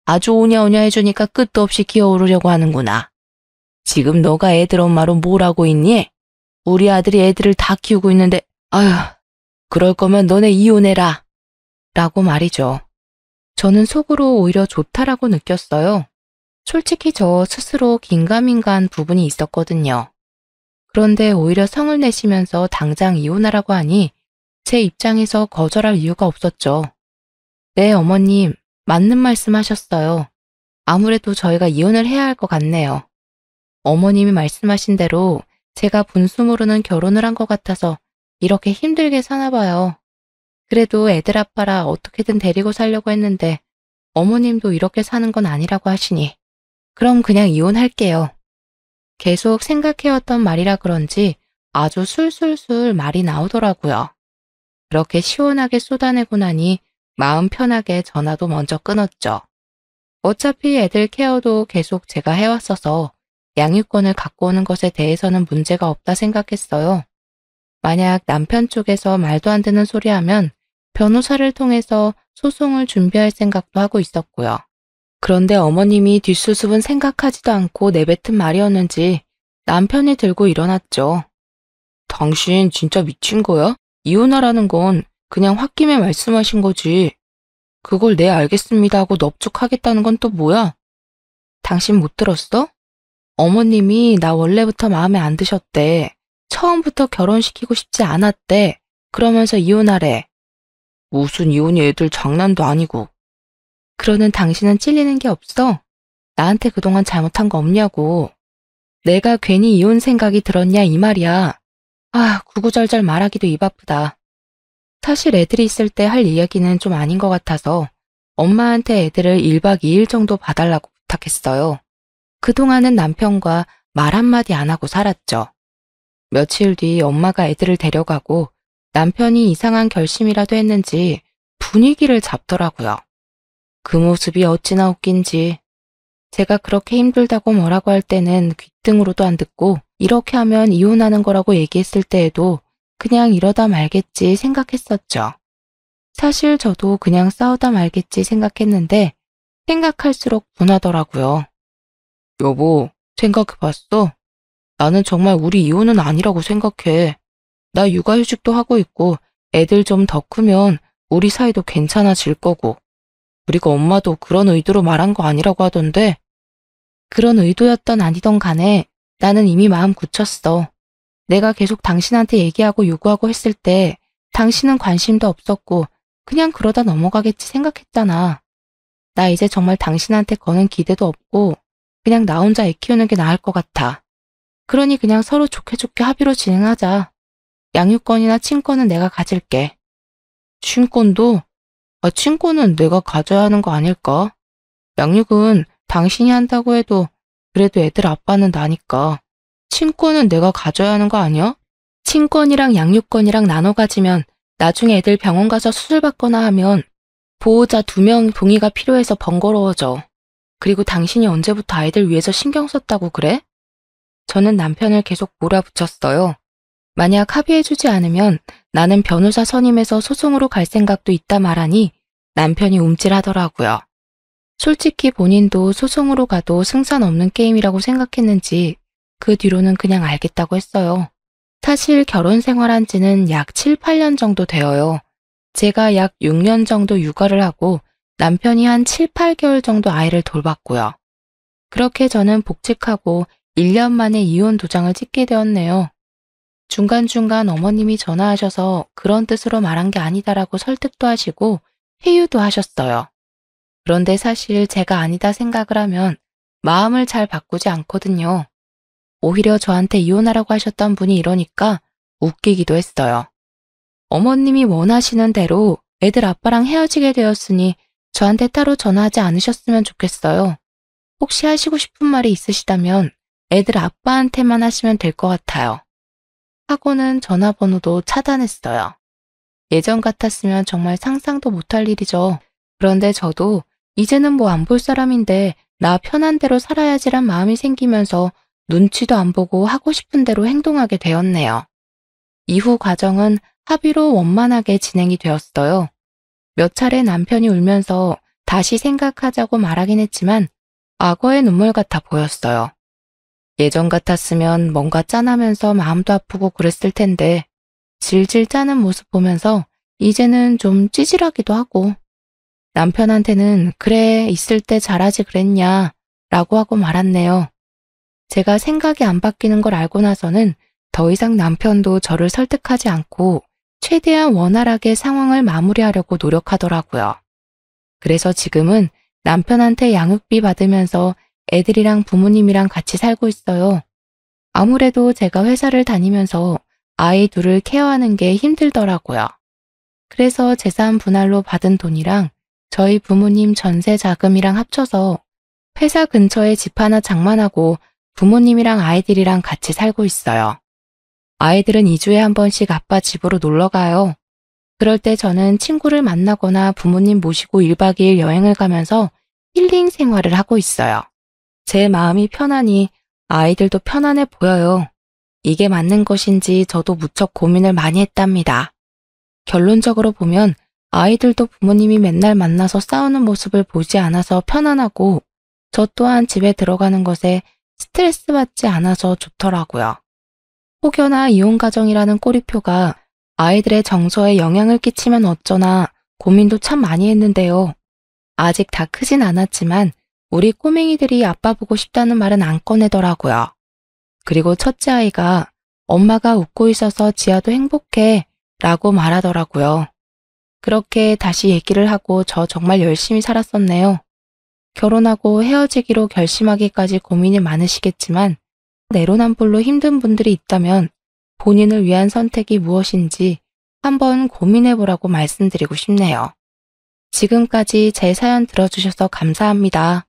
아주 오냐오냐 해주니까 끝도 없이 기어오르려고 하는구나. 지금 너가 애들 엄마로 뭘 하고 있니? 우리 아들이 애들을 다 키우고 있는데 그럴 거면 너네 이혼해라 라고 말이죠. 저는 속으로 오히려 좋다라고 느꼈어요. 솔직히 저 스스로 긴가민가한 부분이 있었거든요. 그런데 오히려 성을 내시면서 당장 이혼하라고 하니 제 입장에서 거절할 이유가 없었죠. 네, 어머님, 맞는 말씀 하셨어요. 아무래도 저희가 이혼을 해야 할 것 같네요. 어머님이 말씀하신 대로 제가 분수 모르는 결혼을 한 것 같아서 이렇게 힘들게 사나 봐요. 그래도 애들 아빠라 어떻게든 데리고 살려고 했는데 어머님도 이렇게 사는 건 아니라고 하시니 그럼 그냥 이혼할게요. 계속 생각해왔던 말이라 그런지 아주 술술술 말이 나오더라고요. 그렇게 시원하게 쏟아내고 나니 마음 편하게 전화도 먼저 끊었죠. 어차피 애들 케어도 계속 제가 해왔어서 양육권을 갖고 오는 것에 대해서는 문제가 없다 생각했어요. 만약 남편 쪽에서 말도 안 되는 소리 하면 변호사를 통해서 소송을 준비할 생각도 하고 있었고요. 그런데 어머님이 뒷수습은 생각하지도 않고 내뱉은 말이었는지 남편이 들고 일어났죠. 당신 진짜 미친 거야? 이혼하라는 건 그냥 홧김에 말씀하신 거지. 그걸 네 알겠습니다 하고 넙죽하겠다는 건 또 뭐야? 당신 못 들었어? 어머님이 나 원래부터 마음에 안 드셨대. 처음부터 결혼시키고 싶지 않았대. 그러면서 이혼하래. 무슨 이혼이 애들 장난도 아니고. 그러는 당신은 찔리는 게 없어? 나한테 그동안 잘못한 거 없냐고. 내가 괜히 이혼 생각이 들었냐 이 말이야. 구구절절 말하기도 입 아프다. 사실 애들이 있을 때 할 이야기는 좀 아닌 것 같아서 엄마한테 애들을 1박 2일 정도 봐달라고 부탁했어요. 그동안은 남편과 말 한마디 안 하고 살았죠. 며칠 뒤 엄마가 애들을 데려가고 남편이 이상한 결심이라도 했는지 분위기를 잡더라고요. 그 모습이 어찌나 웃긴지. 제가 그렇게 힘들다고 뭐라고 할 때는 귓등으로도 안 듣고 이렇게 하면 이혼하는 거라고 얘기했을 때에도 그냥 이러다 말겠지 생각했었죠. 사실 저도 그냥 싸우다 말겠지 생각했는데 생각할수록 분하더라고요. 여보, 생각해봤어? 나는 정말 우리 이혼은 아니라고 생각해. 나 육아휴직도 하고 있고 애들 좀 더 크면 우리 사이도 괜찮아질 거고. 그리고 엄마도 그런 의도로 말한 거 아니라고 하던데. 그런 의도였던 아니던 간에 나는 이미 마음 굳혔어. 내가 계속 당신한테 얘기하고 요구하고 했을 때 당신은 관심도 없었고 그냥 그러다 넘어가겠지 생각했잖아. 나 이제 정말 당신한테 거는 기대도 없고 그냥 나 혼자 애 키우는 게 나을 것 같아. 그러니 그냥 서로 좋게 좋게 합의로 진행하자. 양육권이나 친권은 내가 가질게. 친권도? 친권은 내가 가져야 하는 거 아닐까? 양육은 당신이 한다고 해도 그래도 애들 아빠는 나니까. 친권은 내가 가져야 하는 거 아니야? 친권이랑 양육권이랑 나눠 가지면 나중에 애들 병원 가서 수술 받거나 하면 보호자 2명 동의가 필요해서 번거로워져. 그리고 당신이 언제부터 아이들 위해서 신경 썼다고 그래? 저는 남편을 계속 몰아붙였어요. 만약 합의해주지 않으면 나는 변호사 선임해서 소송으로 갈 생각도 있다 말하니 남편이 움찔하더라고요. 솔직히 본인도 소송으로 가도 승산 없는 게임이라고 생각했는지 그 뒤로는 그냥 알겠다고 했어요. 사실 결혼 생활한 지는 약 7, 8년 정도 되어요. 제가 약 6년 정도 육아를 하고 남편이 한 7, 8개월 정도 아이를 돌봤고요. 그렇게 저는 복직하고 1년 만에 이혼 도장을 찍게 되었네요. 중간중간 어머님이 전화하셔서 그런 뜻으로 말한 게 아니다라고 설득도 하시고 회유도 하셨어요. 그런데 사실 제가 아니다 생각을 하면 마음을 잘 바꾸지 않거든요. 오히려 저한테 이혼하라고 하셨던 분이 이러니까 웃기기도 했어요. 어머님이 원하시는 대로 애들 아빠랑 헤어지게 되었으니 저한테 따로 전화하지 않으셨으면 좋겠어요. 혹시 하시고 싶은 말이 있으시다면 애들 아빠한테만 하시면 될 것 같아요. 하고는 전화번호도 차단했어요. 예전 같았으면 정말 상상도 못할 일이죠. 그런데 저도 이제는 뭐 안 볼 사람인데 나 편한 대로 살아야지란 마음이 생기면서 눈치도 안 보고 하고 싶은 대로 행동하게 되었네요. 이후 과정은 합의로 원만하게 진행이 되었어요. 몇 차례 남편이 울면서 다시 생각하자고 말하긴 했지만 악어의 눈물 같아 보였어요. 예전 같았으면 뭔가 짠하면서 마음도 아프고 그랬을 텐데 질질 짜는 모습 보면서 이제는 좀 찌질하기도 하고 남편한테는 그래 있을 때 잘하지 그랬냐 라고 하고 말았네요. 제가 생각이 안 바뀌는 걸 알고 나서는 더 이상 남편도 저를 설득하지 않고 최대한 원활하게 상황을 마무리하려고 노력하더라고요. 그래서 지금은 남편한테 양육비 받으면서 애들이랑 부모님이랑 같이 살고 있어요. 아무래도 제가 회사를 다니면서 아이 둘을 케어하는 게 힘들더라고요. 그래서 재산 분할로 받은 돈이랑 저희 부모님 전세 자금이랑 합쳐서 회사 근처에 집 하나 장만하고 부모님이랑 아이들이랑 같이 살고 있어요. 아이들은 2주에 한 번씩 아빠 집으로 놀러 가요. 그럴 때 저는 친구를 만나거나 부모님 모시고 1박 2일 여행을 가면서 힐링 생활을 하고 있어요. 제 마음이 편하니 아이들도 편안해 보여요. 이게 맞는 것인지 저도 무척 고민을 많이 했답니다. 결론적으로 보면 아이들도 부모님이 맨날 만나서 싸우는 모습을 보지 않아서 편안하고 저 또한 집에 들어가는 것에 스트레스 받지 않아서 좋더라고요. 혹여나 이혼 가정이라는 꼬리표가 아이들의 정서에 영향을 끼치면 어쩌나 고민도 참 많이 했는데요. 아직 다 크진 않았지만 우리 꼬맹이들이 아빠 보고 싶다는 말은 안 꺼내더라고요. 그리고 첫째 아이가 엄마가 웃고 있어서 지아도 행복해 라고 말하더라고요. 그렇게 다시 얘기를 하고 저 정말 열심히 살았었네요. 결혼하고 헤어지기로 결심하기까지 고민이 많으시겠지만 내로남불로 힘든 분들이 있다면 본인을 위한 선택이 무엇인지 한번 고민해보라고 말씀드리고 싶네요. 지금까지 제 사연 들어주셔서 감사합니다.